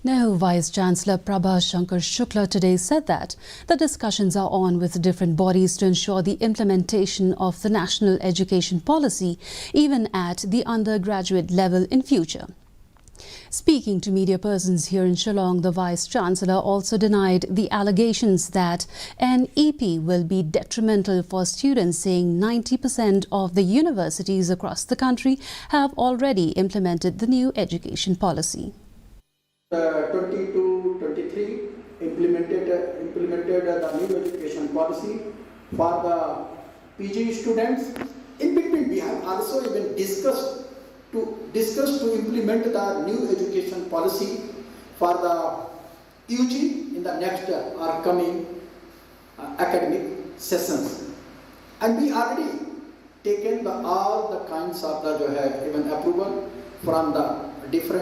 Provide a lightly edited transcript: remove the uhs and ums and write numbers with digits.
Nehu Vice-Chancellor Prabha Shankar Shukla today said that the discussions are on with different bodies to ensure the implementation of the national education policy, even at the undergraduate level in future. Speaking to media persons here in Shillong, the Vice-Chancellor also denied the allegations that NEP will be detrimental for students, saying 90% of the universities across the country have already implemented the new education policy. 22-23 implemented the new education policy for the PG students. In between, we have also even discussed to implement the new education policy for the UG in the next or coming academic sessions. And we already taken all the kinds of the even approval from the different